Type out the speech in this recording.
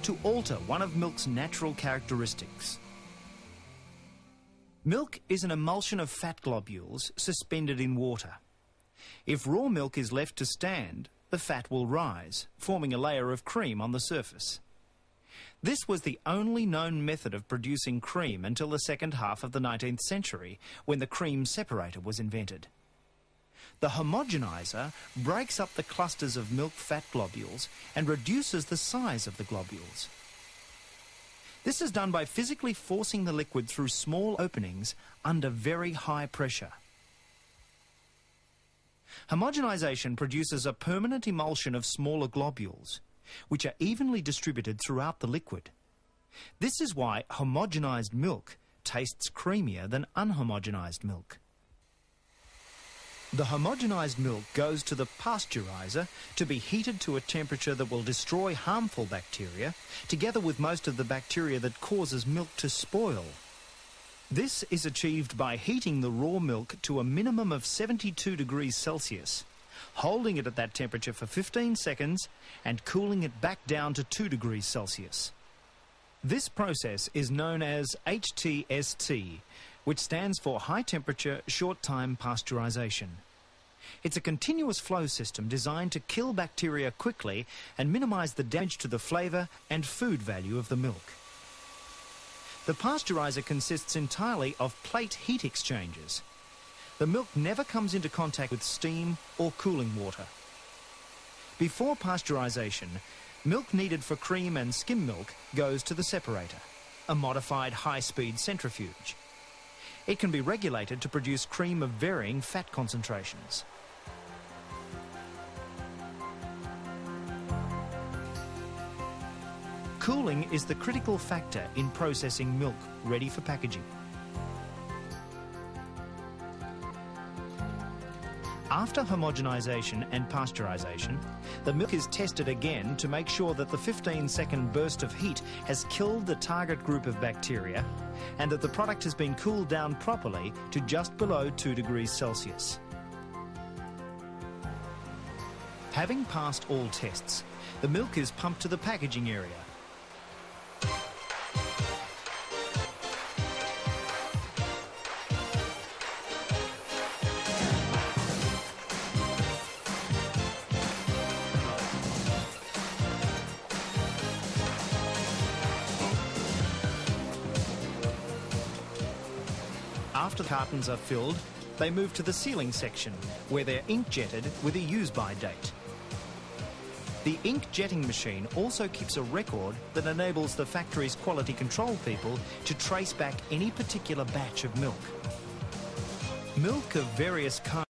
to alter one of milk's natural characteristics. Milk is an emulsion of fat globules suspended in water. If raw milk is left to stand, the fat will rise, forming a layer of cream on the surface. This was the only known method of producing cream until the second half of the 19th century, when the cream separator was invented. The homogenizer breaks up the clusters of milk fat globules and reduces the size of the globules. This is done by physically forcing the liquid through small openings under very high pressure. Homogenisation produces a permanent emulsion of smaller globules, which are evenly distributed throughout the liquid. This is why homogenised milk tastes creamier than unhomogenised milk. The homogenised milk goes to the pasteuriser to be heated to a temperature that will destroy harmful bacteria, together with most of the bacteria that causes milk to spoil. This is achieved by heating the raw milk to a minimum of 72 degrees Celsius, holding it at that temperature for 15 seconds and cooling it back down to 2 degrees Celsius. This process is known as HTST, which stands for High Temperature Short Time Pasteurisation. It's a continuous flow system designed to kill bacteria quickly and minimise the damage to the flavour and food value of the milk. The pasteuriser consists entirely of plate heat exchangers. The milk never comes into contact with steam or cooling water. Before pasteurisation, milk needed for cream and skim milk goes to the separator, a modified high-speed centrifuge. It can be regulated to produce cream of varying fat concentrations. Cooling is the critical factor in processing milk ready for packaging. After homogenisation and pasteurisation, the milk is tested again to make sure that the 15-second burst of heat has killed the target group of bacteria and that the product has been cooled down properly to just below 2 degrees Celsius. Having passed all tests, the milk is pumped to the packaging area. After the cartons are filled, they move to the sealing section, where they're ink-jetted with a use-by date. The ink-jetting machine also keeps a record that enables the factory's quality control people to trace back any particular batch of milk. Milk of various kinds